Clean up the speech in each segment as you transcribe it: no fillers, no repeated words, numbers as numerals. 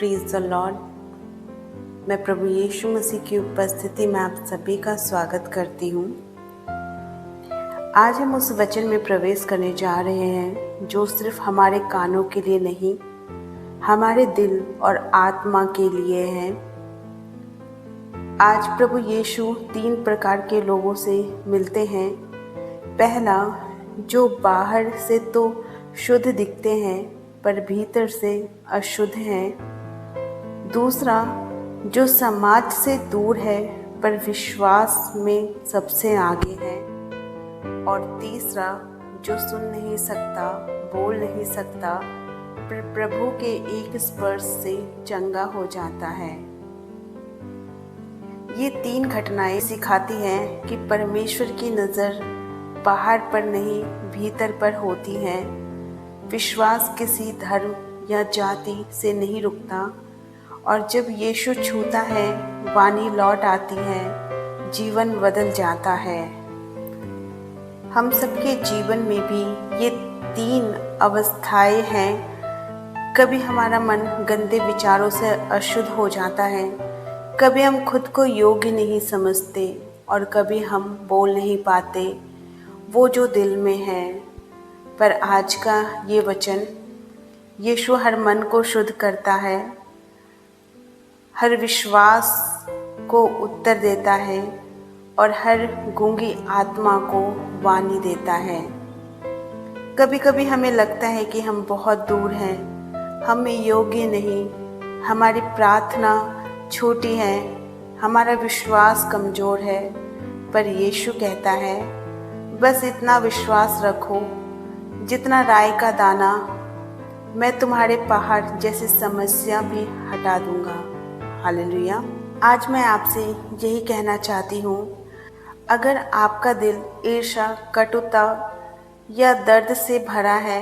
Praise the Lord. मैं प्रभु यीशु मसीह की उपस्थिति में आप सभी का स्वागत करती हूँ। आज हम उस वचन में प्रवेश करने जा रहे हैं जो सिर्फ हमारे कानों के लिए नहीं, हमारे दिल और आत्मा के लिए है। आज प्रभु यीशु 3 प्रकार के लोगों से मिलते हैं। पहला, जो बाहर से तो शुद्ध दिखते हैं पर भीतर से अशुद्ध हैं। दूसरा, जो समाज से दूर है पर विश्वास में सबसे आगे है। और तीसरा, जो सुन नहीं सकता, बोल नहीं सकता, पर प्रभु के एक स्पर्श से चंगा हो जाता है। ये 3 घटनाएं सिखाती हैं कि परमेश्वर की नज़र बाहर पर नहीं, भीतर पर होती है। विश्वास किसी धर्म या जाति से नहीं रुकता, और जब यीशु छूता है, वाणी लौट आती है, जीवन बदल जाता है। हम सबके जीवन में भी ये 3 अवस्थाएं हैं। कभी हमारा मन गंदे विचारों से अशुद्ध हो जाता है, कभी हम खुद को योग्य नहीं समझते, और कभी हम बोल नहीं पाते वो जो दिल में है। पर आज का ये वचन, यीशु हर मन को शुद्ध करता है, हर विश्वास को उत्तर देता है और हर गूंगी आत्मा को वाणी देता है। कभी कभी हमें लगता है कि हम बहुत दूर हैं, हमें योग्य नहीं, हमारी प्रार्थना छोटी है, हमारा विश्वास कमज़ोर है। पर यीशु कहता है, बस इतना विश्वास रखो जितना राई का दाना, मैं तुम्हारे पहाड़ जैसी समस्या भी हटा दूंगा। हालेलुया। आज मैं आपसे यही कहना चाहती हूँ, अगर आपका दिल ईर्ष्या, कटुता या दर्द से भरा है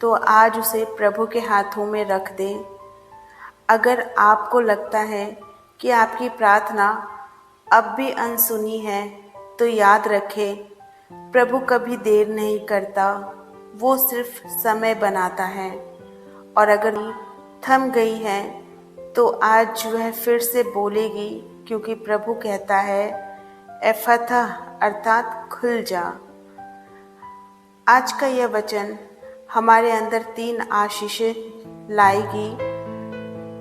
तो आज उसे प्रभु के हाथों में रख दें। अगर आपको लगता है कि आपकी प्रार्थना अब भी अनसुनी है तो याद रखें, प्रभु कभी देर नहीं करता, वो सिर्फ समय बनाता है। और अगर थम गई है तो आज वह फिर से बोलेगी, क्योंकि प्रभु कहता है, एफथा अर्थात खुल जा। आज का यह वचन हमारे अंदर 3 आशीषें लाएगी।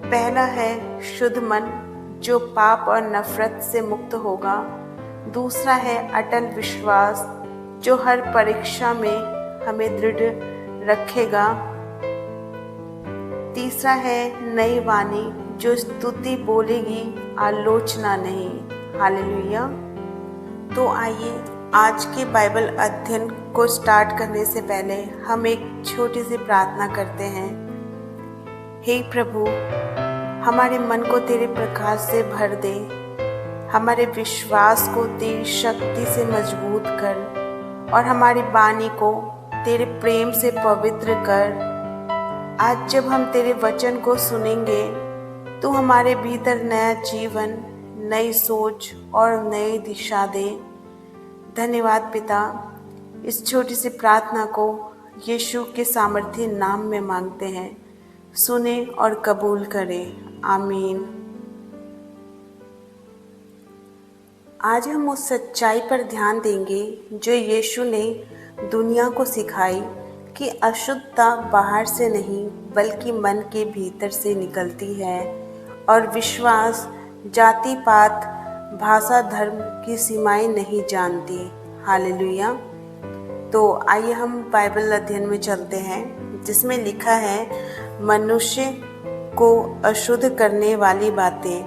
पहला है शुद्ध मन, जो पाप और नफरत से मुक्त होगा। दूसरा है अटल विश्वास, जो हर परीक्षा में हमें दृढ़ रखेगा। तीसरा है नई वाणी, जो स्तुति बोलेगी, आलोचना नहीं। हालेलुया। तो आइए आज के बाइबल अध्ययन को स्टार्ट करने से पहले हम एक छोटी सी प्रार्थना करते हैं। हे प्रभु, हमारे मन को तेरे प्रकाश से भर दे, हमारे विश्वास को तेरी शक्ति से मजबूत कर, और हमारी वाणी को तेरे प्रेम से पवित्र कर। आज जब हम तेरे वचन को सुनेंगे तो हमारे भीतर नया जीवन, नई सोच और नई दिशा दे। धन्यवाद पिता। इस छोटी सी प्रार्थना को यीशु के सामर्थ्य नाम में मांगते हैं, सुने और कबूल करें। आमीन। आज हम उस सच्चाई पर ध्यान देंगे जो यीशु ने दुनिया को सिखाई कि अशुद्धता बाहर से नहीं बल्कि मन के भीतर से निकलती है, और विश्वास जाति पात, भाषा, धर्म की सीमाएं नहीं जानती। हालेलुया। तो आइए हम बाइबल अध्ययन में चलते हैं, जिसमें लिखा है, मनुष्य को अशुद्ध करने वाली बातें।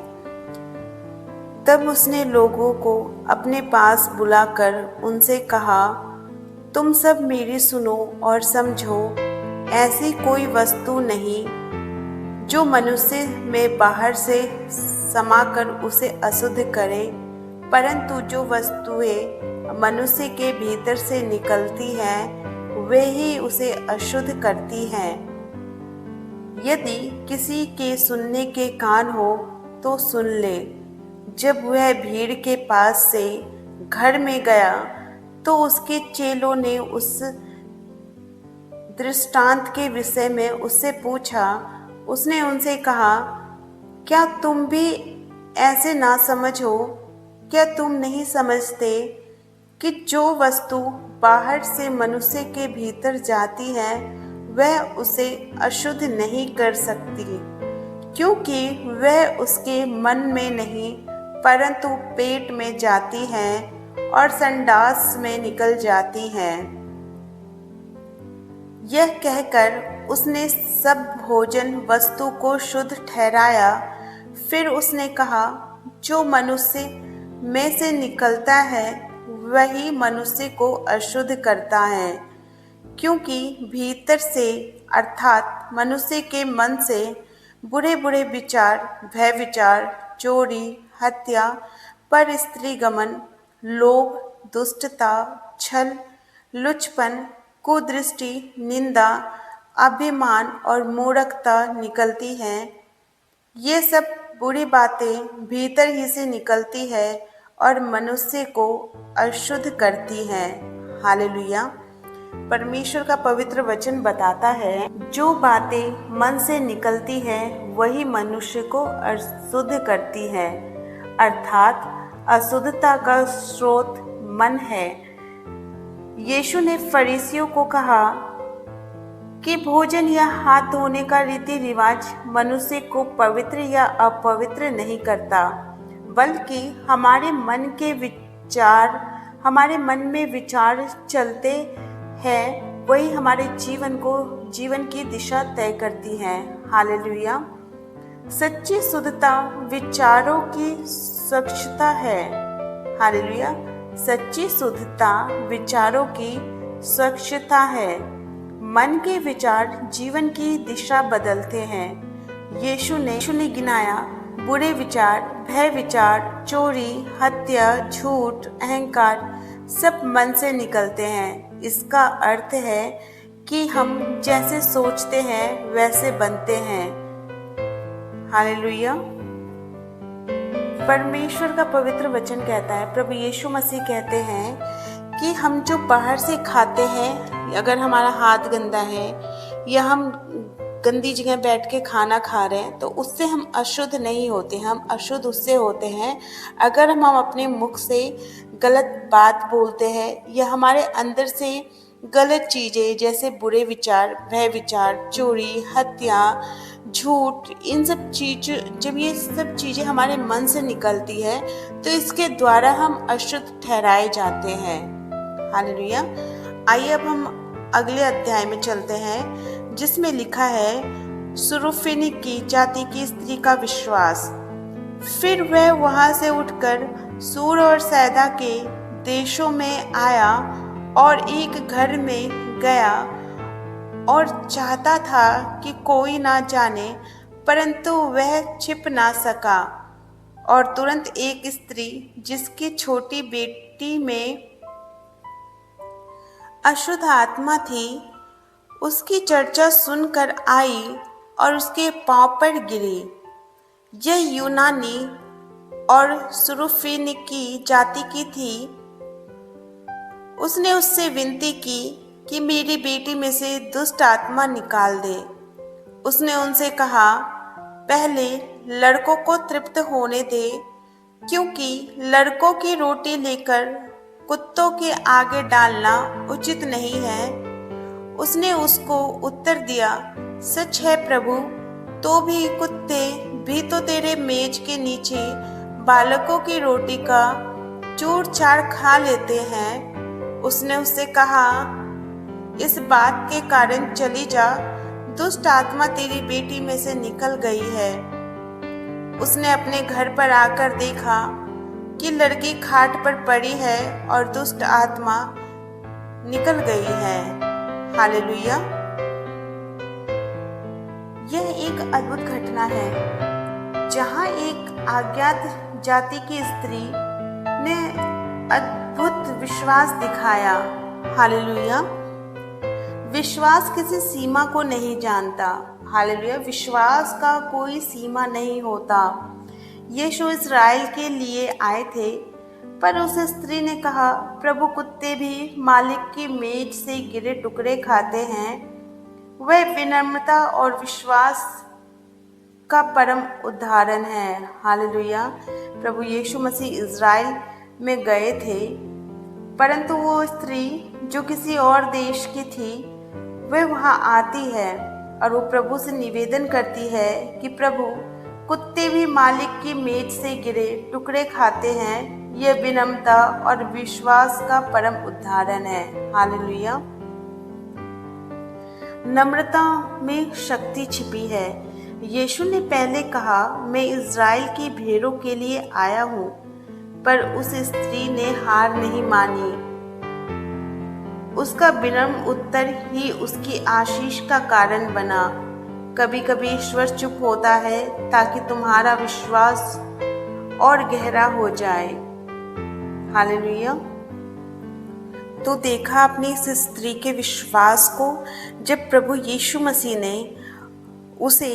तब उसने लोगों को अपने पास बुलाकर उनसे कहा, तुम सब मेरी सुनो और समझो। ऐसी कोई वस्तु नहीं जो मनुष्य में बाहर से समाकर उसे अशुद्ध करे, परंतु जो वस्तुएं मनुष्य के भीतर से निकलती हैं, वे ही उसे अशुद्ध करती हैं। यदि किसी के सुनने के कान हो तो सुन ले। जब वह भीड़ के पास से घर में गया तो उसके चेलों ने उस दृष्टांत के विषय में उससे पूछा। उसने उनसे कहा, क्या तुम भी ऐसे ना समझ हो? क्या तुम नहीं समझते कि जो वस्तु बाहर से मनुष्य के भीतर जाती है वह उसे अशुद्ध नहीं कर सकती, क्योंकि वह उसके मन में नहीं परंतु पेट में जाती है और संडास में निकल जाती है। यह कहकर उसने सब भोजन वस्तु को शुद्ध ठहराया। फिर उसने कहा, जो मनुष्य में से निकलता है वही मनुष्य को अशुद्ध करता है, क्योंकि भीतर से अर्थात मनुष्य के मन से बुरे बुरे विचार, भय विचार, चोरी, हत्या, पर स्त्री गमन, लोभ, दुष्टता, छल, लुचपन, कुदृष्टि, निंदा, अभिमान और मूढ़ता निकलती हैं। ये सब बुरी बातें भीतर ही से निकलती है और मनुष्य को अशुद्ध करती हैं। हालेलुया। परमेश्वर का पवित्र वचन बताता है, जो बातें मन से निकलती है वही मनुष्य को अशुद्ध करती है, अर्थात अशुद्धता का स्रोत मन है। यीशु ने फरीसियों को कहा कि भोजन या हाथ धोने का रीति रिवाज मनुष्य को पवित्र या अपवित्र नहीं करता, बल्कि हमारे मन में विचार चलते हैं वही हमारे जीवन की दिशा तय करती हैं। हालेलुया। सच्ची शुद्धता विचारों की स्वच्छता है। हालेलुया। सच्ची शुद्धता विचारों की स्वच्छता है। मन के विचार जीवन की दिशा बदलते हैं। यीशु ने गिनाया, बुरे विचार, भय विचार, चोरी, हत्या, झूठ, अहंकार सब मन से निकलते हैं। इसका अर्थ है कि हम जैसे सोचते हैं वैसे बनते हैं। हालेलुया। परमेश्वर का पवित्र वचन कहता है, प्रभु यीशु मसीह कहते हैं कि हम जो बाहर से खाते हैं, अगर हमारा हाथ गंदा है या हम गंदी जगह बैठ के खाना खा रहे हैं तो उससे हम अशुद्ध नहीं होते। हम अशुद्ध उससे होते हैं अगर हम अपने मुख से गलत बात बोलते हैं या हमारे अंदर से गलत चीज़ें जैसे बुरे विचार, भय विचार, चोरी, हत्या, झूठ, जब ये सब चीज़ें हमारे मन से निकलती है तो इसके द्वारा हम अशुद्ध ठहराए जाते हैं। हालेलुया। आइए अब हम अगले अध्याय में चलते हैं जिसमें लिखा है सुरूफिनिकी जाति की स्त्री का विश्वास। फिर वह वहां से उठकर सूर और सैदा के देशों में आया और एक घर में गया और चाहता था कि कोई ना जाने, परंतु वह छिप ना सका। और तुरंत एक स्त्री जिसकी छोटी बेटी में अशुद्ध आत्मा थी उसकी चर्चा सुनकर आई और उसके पांव पर गिरी। यह यूनानी और सुरूफिनिकी जाति की थी। उसने उससे विनती की कि मेरी बेटी में से दुष्ट आत्मा निकाल दे। उसने उनसे कहा, पहले लड़कों को तृप्त होने दे, क्योंकि लड़कों की रोटी लेकर कुत्तों के आगे डालना उचित नहीं है। उसने उसको उत्तर दिया, सच है प्रभु, तो भी कुत्ते भी तो तेरे मेज के नीचे बालकों की रोटी का चूर चार खा लेते हैं। उसने उससे कहा, इस बात के कारण चली जा, दुष्ट आत्मा तेरी बेटी में से निकल गई है। उसने अपने घर पर आकर देखा कि लड़की खाट पर पड़ी है और दुष्ट आत्मा निकल गई है। हालेलुया। यह एक अद्भुत घटना है जहां एक अज्ञात जाति की स्त्री ने अद्भुत विश्वास दिखाया। हालेलुया। विश्वास किसी सीमा को नहीं जानता। हालेलुया। विश्वास का कोई सीमा नहीं होता। यीशु इस्राएल के लिए आए थे, पर उस स्त्री ने कहा, प्रभु कुत्ते भी मालिक की मेज से गिरे टुकड़े खाते हैं। वह विनम्रता और विश्वास का परम उदाहरण है। हालेलुया। प्रभु यीशु मसीह इज़राइल में गए थे, परंतु वो स्त्री जो किसी और देश की थी वह वहाँ आती है और वो प्रभु से निवेदन करती है कि प्रभु, कुत्ते भी मालिक की मेज से गिरे टुकड़े खाते हैं। यह विनम्रता और विश्वास का परम उदाहरण है। हालेलुया। नम्रता में शक्ति छिपी है। यीशु ने पहले कहा, मैं इज़राइल की भेड़ों के लिए आया हूँ, पर उस स्त्री ने हार नहीं मानी। उसका विनम्र उत्तर ही उसकी आशीष का कारण बना। कभी कभी ईश्वर चुप होता है ताकि तुम्हारा विश्वास और गहरा हो जाए। हालेलुया। तो देखा आपने इस स्त्री के विश्वास को, जब प्रभु यीशु मसीह ने उसे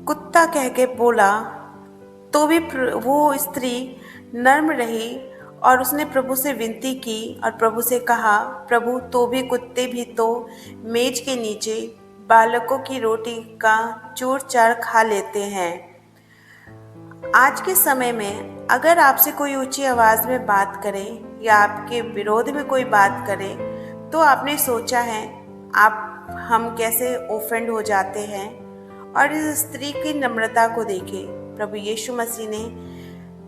कुत्ता कह के बोला तो भी वो स्त्री नर्म रही और उसने प्रभु से विनती की और प्रभु से कहा, प्रभु, तो भी कुत्ते भी तो मेज के नीचे बालकों की रोटी का चूर चार खा लेते हैं। आज के समय में अगर आपसे कोई ऊंची आवाज़ में बात करे या आपके विरोध में कोई बात करे तो आपने सोचा है हम कैसे ऑफेंड हो जाते हैं। और इस स्त्री की नम्रता को देखें। प्रभु यीशु मसीह ने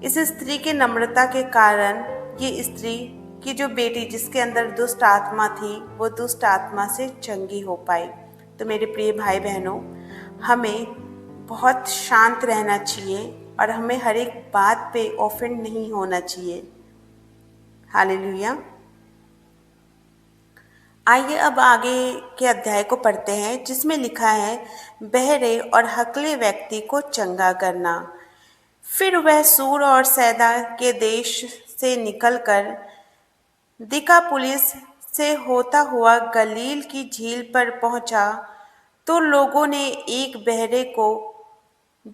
इस स्त्री के नम्रता के कारण ये स्त्री की जो बेटी जिसके अंदर दुष्ट आत्मा थी वो दुष्ट आत्मा से चंगी हो पाई। तो मेरे प्रिय भाई बहनों, हमें बहुत शांत रहना चाहिए और हमें हर एक बात पे ऑफेंड नहीं होना चाहिए। हालेलुया। आइए अब आगे के अध्याय को पढ़ते हैं जिसमें लिखा है, बहरे और हकले व्यक्ति को चंगा करना। फिर वह सूर और सैदा के देश से निकलकर दिकापुलिस से होता हुआ गलील की झील पर पहुंचा तो लोगों ने एक बहरे को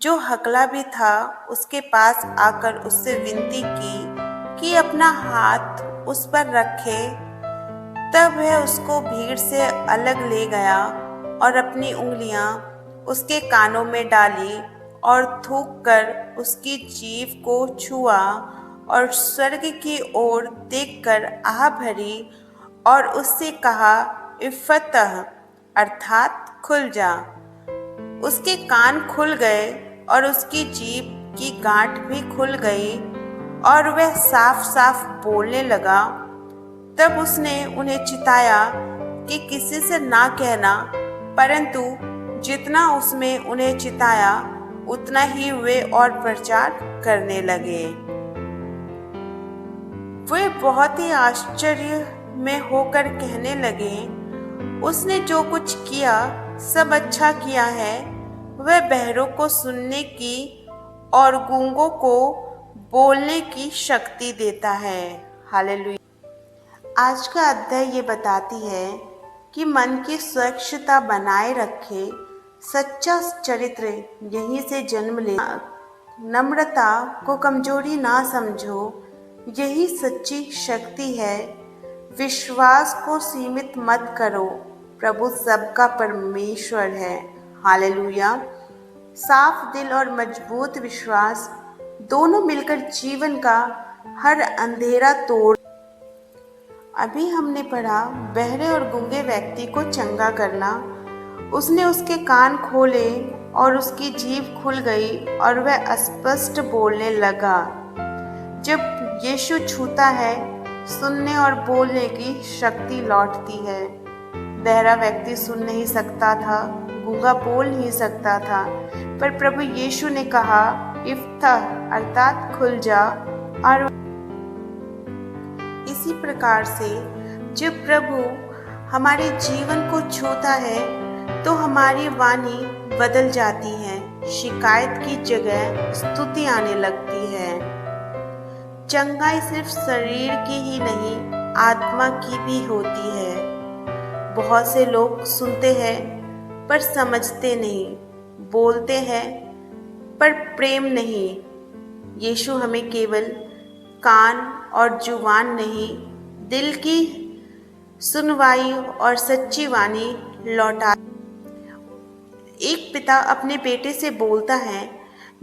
जो हकला भी था उसके पास आकर उससे विनती की कि अपना हाथ उस पर रखे। तब वह उसको भीड़ से अलग ले गया और अपनी उंगलियां उसके कानों में डाली और थूक कर उसकी जीभ को छुआ और स्वर्ग की ओर देखकर आह भरी और उससे कहा, इफ़्फ़तह, अर्थात खुल जा। उसके कान खुल गए और उसकी जीभ की गांठ भी खुल गई और वह साफ साफ बोलने लगा। तब उसने उन्हें चिताया कि किसी से ना कहना, परंतु जितना उसमें उन्हें चिताया उतना ही वे और प्रचार करने लगे। वे बहुत ही आश्चर्य में होकर कहने लगे, उसने जो कुछ किया सब अच्छा किया है। वह बहरों को सुनने की और गूंगों को बोलने की शक्ति देता है। हालेलुया। आज का अध्याय ये बताती है कि मन की स्वच्छता बनाए रखे। सच्चा चरित्र यहीं से जन्म ले। नम्रता को कमजोरी ना समझो, यही सच्ची शक्ति है। विश्वास को सीमित मत करो, प्रभु सबका परमेश्वर है। हालेलुया। साफ दिल और मजबूत विश्वास दोनों मिलकर जीवन का हर अंधेरा तोड़। अभी हमने पढ़ा बहरे और गूंगे व्यक्ति को चंगा करना। उसने उसके कान खोले और उसकी जीभ खुल गई और वह स्पष्ट बोलने लगा। जब यीशु छूता है, सुनने और बोलने की शक्ति लौटती है। बहरा व्यक्ति सुन नहीं सकता था, गूंगा बोल नहीं सकता था, पर प्रभु यीशु ने कहा, इफ़्फ़तह, अर्थात खुल जा। और इसी प्रकार से जब प्रभु हमारे जीवन को छूता है तो हमारी वाणी बदल जाती है। शिकायत की जगह स्तुति आने लगती है। चंगाई सिर्फ शरीर की ही नहीं, आत्मा की भी होती है। बहुत से लोग सुनते हैं पर समझते नहीं, बोलते हैं पर प्रेम नहीं। यीशु हमें केवल कान और जुबान नहीं, दिल की सुनवाई और सच्ची वाणी लौटा। एक पिता अपने बेटे से बोलता है,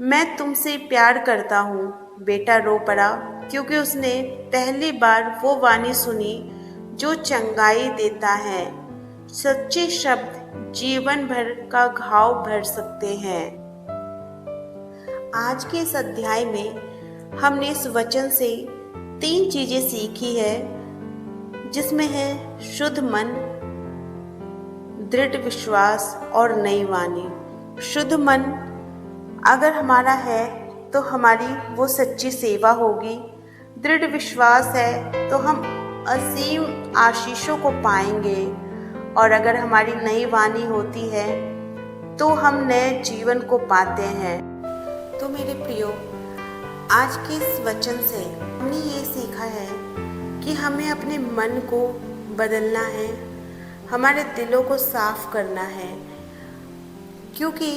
मैं तुमसे प्यार करता हूँ। बेटा रो पड़ा क्योंकि उसने पहली बार वो वाणी सुनी जो चंगाई देता है। सच्चे शब्द जीवन भर का घाव भर सकते हैं। आज के इस अध्याय में हमने इस वचन से 3 चीजें सीखी है, जिसमें है शुद्ध मन, दृढ़ विश्वास और नई वाणी। शुद्ध मन अगर हमारा है तो हमारी वो सच्ची सेवा होगी। दृढ़ विश्वास है तो हम असीम आशीषों को पाएंगे, और अगर हमारी नई वाणी होती है तो हम नए जीवन को पाते हैं। तो मेरे प्रियो, आज के इस वचन से हमने ये सीखा है कि हमें अपने मन को बदलना है, हमारे दिलों को साफ करना है, क्योंकि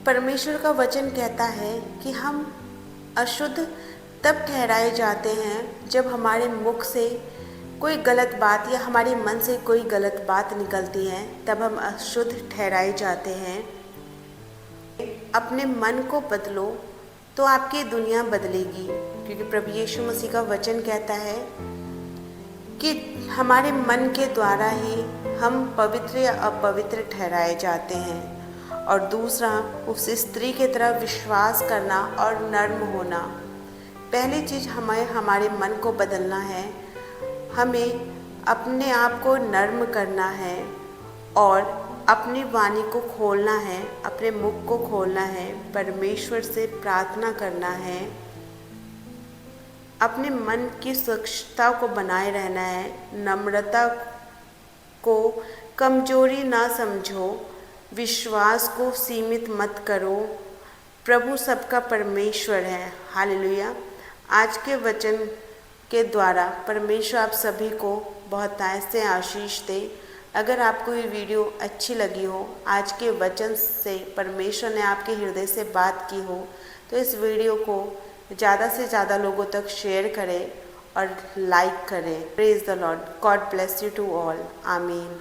परमेश्वर का वचन कहता है कि हम अशुद्ध तब ठहराए जाते हैं जब हमारे मुख से कोई गलत बात या हमारे मन से कोई गलत बात निकलती है, तब हम अशुद्ध ठहराए जाते हैं। अपने मन को बदलो तो आपकी दुनिया बदलेगी, क्योंकि प्रभु यीशु मसीह का वचन कहता है कि हमारे मन के द्वारा ही हम पवित्र या अपवित्र ठहराए जाते हैं। और दूसरा, उस स्त्री की तरह विश्वास करना और नर्म होना। पहली चीज़ हमें हमारे मन को बदलना है, हमें अपने आप को नर्म करना है और अपनी वाणी को खोलना है, अपने मुख को खोलना है, परमेश्वर से प्रार्थना करना है, अपने मन की स्वच्छता को बनाए रहना है, नम्रता को कमजोरी ना समझो, विश्वास को सीमित मत करो। प्रभु सबका परमेश्वर है। हालेलुया। आज के वचन के द्वारा परमेश्वर आप सभी को बहुत से आशीष दे। अगर आपको ये वीडियो अच्छी लगी हो, आज के वचन से परमेश्वर ने आपके हृदय से बात की हो, तो इस वीडियो को ज़्यादा से ज़्यादा लोगों तक शेयर करें और लाइक करें। Praise the Lord. God bless you to all. आमीन।